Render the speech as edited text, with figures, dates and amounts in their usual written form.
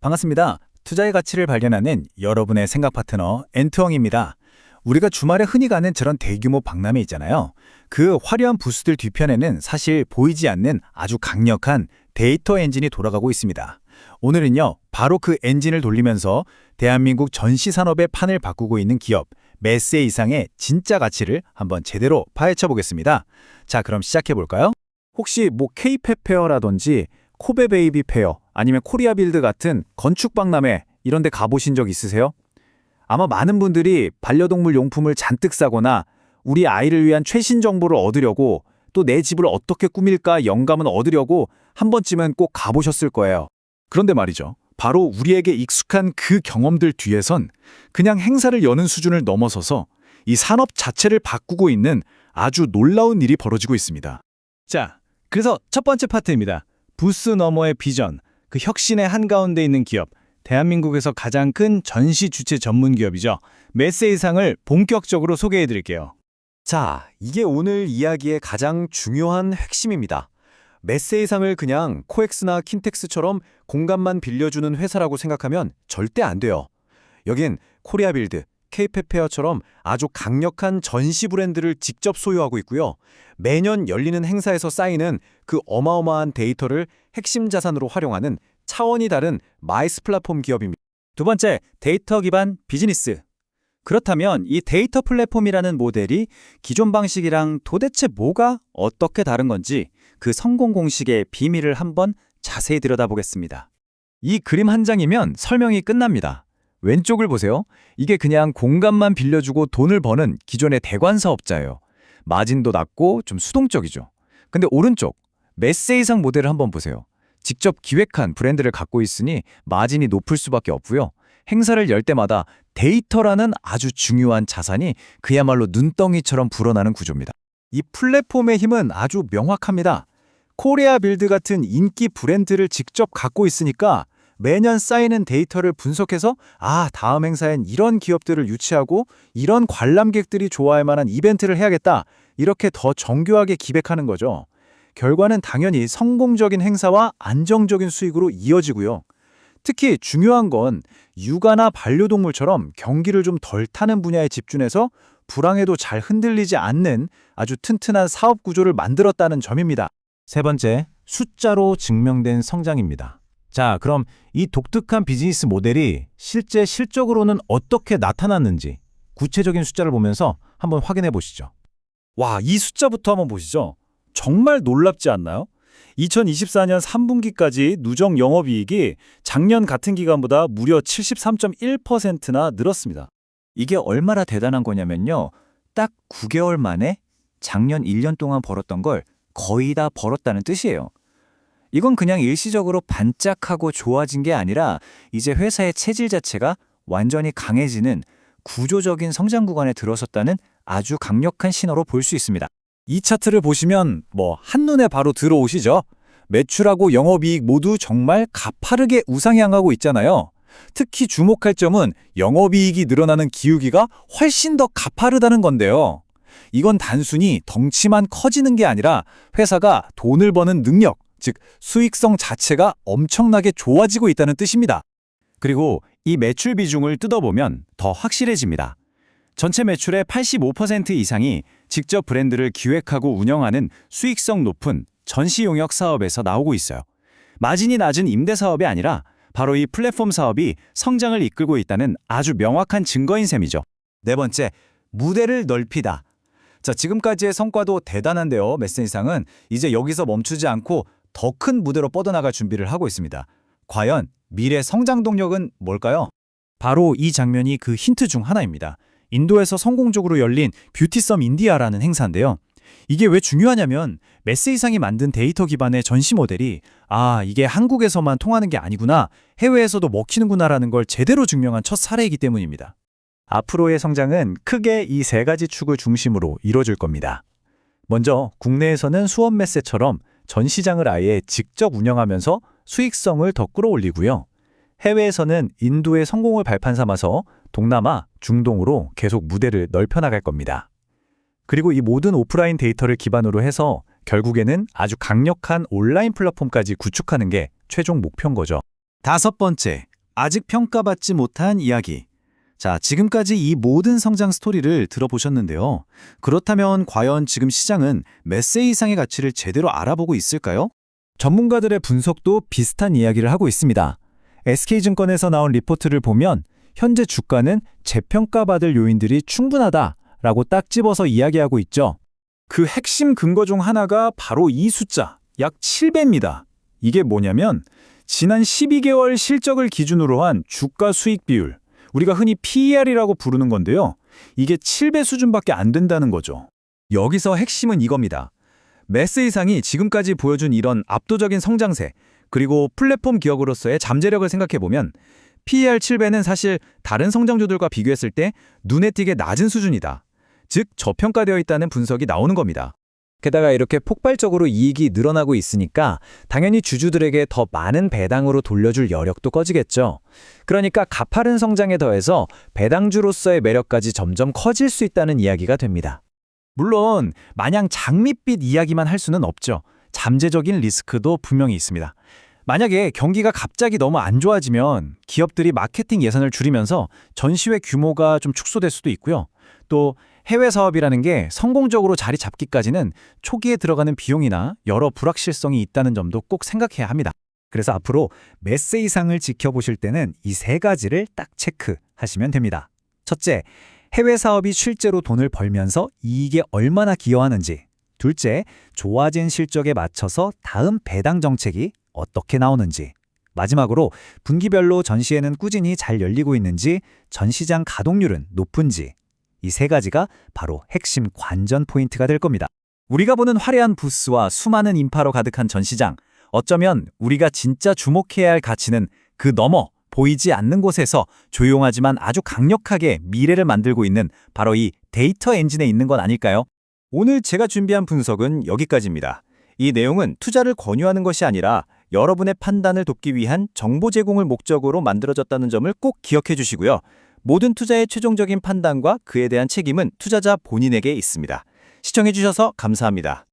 반갑습니다. 투자의 가치를 발견하는 여러분의 생각 파트너 엔트엉입니다. 우리가 주말에 흔히 가는 저런 대규모 박람회 있잖아요. 그 화려한 부스들 뒤편에는 사실 보이지 않는 아주 강력한 데이터 엔진이 돌아가고 있습니다. 오늘은요, 바로 그 엔진을 돌리면서 대한민국 전시 산업의 판을 바꾸고 있는 기업, 메세 이상의 진짜 가치를 한번 제대로 파헤쳐 보겠습니다. 자, 그럼 시작해 볼까요? 혹시 K-팹 페어라든지 코베 베이비 페어 아니면 코리아 빌드 같은 건축 박람회 이런 데 가보신 적 있으세요? 아마 많은 분들이 반려동물 용품을 잔뜩 사거나 우리 아이를 위한 최신 정보를 얻으려고 또 내 집을 어떻게 꾸밀까 영감을 얻으려고 한 번쯤은 꼭 가보셨을 거예요. 그런데 말이죠. 바로 우리에게 익숙한 그 경험들 뒤에선 그냥 행사를 여는 수준을 넘어서서 이 산업 자체를 바꾸고 있는 아주 놀라운 일이 벌어지고 있습니다. 자, 그래서 첫 번째 파트입니다. 부스 너머의 비전, 그 혁신의 한가운데 있는 기업, 대한민국에서 가장 큰 전시 주최 전문 기업이죠. 메세 이상을 본격적으로 소개해드릴게요. 자, 이게 오늘 이야기의 가장 중요한 핵심입니다. 메세 이상을 그냥 코엑스나 킨텍스처럼 공간만 빌려주는 회사라고 생각하면 절대 안 돼요. 여긴 코리아 빌드, K-팹 페어처럼 아주 강력한 전시 브랜드를 직접 소유하고 있고요. 매년 열리는 행사에서 쌓이는 그 어마어마한 데이터를 핵심 자산으로 활용하는 차원이 다른 마이스 플랫폼 기업입니다. 두 번째, 데이터 기반 비즈니스. 그렇다면 이 데이터 플랫폼이라는 모델이 기존 방식이랑 도대체 뭐가 어떻게 다른 건지 그 성공 공식의 비밀을 한번 자세히 들여다보겠습니다. 이 그림 한 장이면 설명이 끝납니다. 왼쪽을 보세요. 이게 그냥 공간만 빌려주고 돈을 버는 기존의 대관 사업자예요. 마진도 낮고 좀 수동적이죠. 근데 오른쪽, 메세 이상 모델을 한번 보세요. 직접 기획한 브랜드를 갖고 있으니 마진이 높을 수밖에 없고요. 행사를 열 때마다 데이터라는 아주 중요한 자산이 그야말로 눈덩이처럼 불어나는 구조입니다. 이 플랫폼의 힘은 아주 명확합니다. 코리아 빌드 같은 인기 브랜드를 직접 갖고 있으니까 매년 쌓이는 데이터를 분석해서 다음 행사엔 이런 기업들을 유치하고 이런 관람객들이 좋아할 만한 이벤트를 해야겠다. 이렇게 더 정교하게 기획하는 거죠. 결과는 당연히 성공적인 행사와 안정적인 수익으로 이어지고요. 특히 중요한 건 육아나 반려동물처럼 경기를 좀 덜 타는 분야에 집중해서 불황에도 잘 흔들리지 않는 아주 튼튼한 사업 구조를 만들었다는 점입니다. 세 번째, 숫자로 증명된 성장입니다. 자, 그럼 이 독특한 비즈니스 모델이 실제 실적으로는 어떻게 나타났는지 구체적인 숫자를 보면서 한번 확인해 보시죠. 와, 이 숫자부터 한번 보시죠. 정말 놀랍지 않나요? 2024년 3분기까지 누적 영업이익이 작년 같은 기간보다 무려 73.1%나 늘었습니다. 이게 얼마나 대단한 거냐면요. 딱 9개월 만에 작년 1년 동안 벌었던 걸 거의 다 벌었다는 뜻이에요. 이건 그냥 일시적으로 반짝하고 좋아진 게 아니라 이제 회사의 체질 자체가 완전히 강해지는 구조적인 성장 구간에 들어섰다는 아주 강력한 신호로 볼 수 있습니다. 이 차트를 보시면 한눈에 바로 들어오시죠? 매출하고 영업이익 모두 정말 가파르게 우상향하고 있잖아요. 특히 주목할 점은 영업이익이 늘어나는 기울기가 훨씬 더 가파르다는 건데요. 이건 단순히 덩치만 커지는 게 아니라 회사가 돈을 버는 능력, 즉 수익성 자체가 엄청나게 좋아지고 있다는 뜻입니다. 그리고 이 매출 비중을 뜯어보면 더 확실해집니다. 전체 매출의 85% 이상이 직접 브랜드를 기획하고 운영하는 수익성 높은 전시 용역 사업에서 나오고 있어요. 마진이 낮은 임대 사업이 아니라 바로 이 플랫폼 사업이 성장을 이끌고 있다는 아주 명확한 증거인 셈이죠. 네 번째, 무대를 넓히다. 자, 지금까지의 성과도 대단한데요. 메세 이상은 이제 여기서 멈추지 않고 더 큰 무대로 뻗어나갈 준비를 하고 있습니다. 과연 미래 성장 동력은 뭘까요? 바로 이 장면이 그 힌트 중 하나입니다. 인도에서 성공적으로 열린 뷰티썸 인디아라는 행사인데요. 이게 왜 중요하냐면 메세 이상이 만든 데이터 기반의 전시 모델이 이게 한국에서만 통하는 게 아니구나, 해외에서도 먹히는구나라는 걸 제대로 증명한 첫 사례이기 때문입니다. 앞으로의 성장은 크게 이 세 가지 축을 중심으로 이루어질 겁니다. 먼저 국내에서는 수원 메세처럼 전시장을 아예 직접 운영하면서 수익성을 더 끌어올리고요. 해외에서는 인도의 성공을 발판 삼아서 동남아, 중동으로 계속 무대를 넓혀나갈 겁니다. 그리고 이 모든 오프라인 데이터를 기반으로 해서 결국에는 아주 강력한 온라인 플랫폼까지 구축하는 게 최종 목표인 거죠. 다섯 번째, 아직 평가받지 못한 이야기. 자, 지금까지 이 모든 성장 스토리를 들어보셨는데요. 그렇다면 과연 지금 시장은 메세 이상의 가치를 제대로 알아보고 있을까요? 전문가들의 분석도 비슷한 이야기를 하고 있습니다. SK증권에서 나온 리포트를 보면 현재 주가는 재평가받을 요인들이 충분하다라고 딱 집어서 이야기하고 있죠. 그 핵심 근거 중 하나가 바로 이 숫자, 약 7배입니다. 이게 뭐냐면 지난 12개월 실적을 기준으로 한 주가 수익 비율, 우리가 흔히 PER이라고 부르는 건데요. 이게 7배 수준밖에 안 된다는 거죠. 여기서 핵심은 이겁니다. 메스이상이 지금까지 보여준 이런 압도적인 성장세, 그리고 플랫폼 기업으로서의 잠재력을 생각해보면 PER 7배는 사실 다른 성장주들과 비교했을 때 눈에 띄게 낮은 수준이다. 즉, 저평가되어 있다는 분석이 나오는 겁니다. 게다가 이렇게 폭발적으로 이익이 늘어나고 있으니까 당연히 주주들에게 더 많은 배당으로 돌려줄 여력도 꺼지겠죠. 그러니까 가파른 성장에 더해서 배당주로서의 매력까지 점점 커질 수 있다는 이야기가 됩니다. 물론 마냥 장밋빛 이야기만 할 수는 없죠. 잠재적인 리스크도 분명히 있습니다. 만약에 경기가 갑자기 너무 안 좋아지면 기업들이 마케팅 예산을 줄이면서 전시회 규모가 좀 축소될 수도 있고요. 또 해외 사업이라는 게 성공적으로 자리 잡기까지는 초기에 들어가는 비용이나 여러 불확실성이 있다는 점도 꼭 생각해야 합니다. 그래서 앞으로 메세 이상을 지켜보실 때는 이 세 가지를 딱 체크하시면 됩니다. 첫째, 해외 사업이 실제로 돈을 벌면서 이익에 얼마나 기여하는지. 둘째, 좋아진 실적에 맞춰서 다음 배당 정책이 어떻게 나오는지. 마지막으로 분기별로 전시회는 꾸준히 잘 열리고 있는지, 전시장 가동률은 높은지. 이 세 가지가 바로 핵심 관전 포인트가 될 겁니다. 우리가 보는 화려한 부스와 수많은 인파로 가득한 전시장, 어쩌면 우리가 진짜 주목해야 할 가치는 그 너머 보이지 않는 곳에서 조용하지만 아주 강력하게 미래를 만들고 있는 바로 이 데이터 엔진에 있는 건 아닐까요? 오늘 제가 준비한 분석은 여기까지입니다. 이 내용은 투자를 권유하는 것이 아니라 여러분의 판단을 돕기 위한 정보 제공을 목적으로 만들어졌다는 점을 꼭 기억해 주시고요. 모든 투자의 최종적인 판단과 그에 대한 책임은 투자자 본인에게 있습니다. 시청해 주셔서 감사합니다.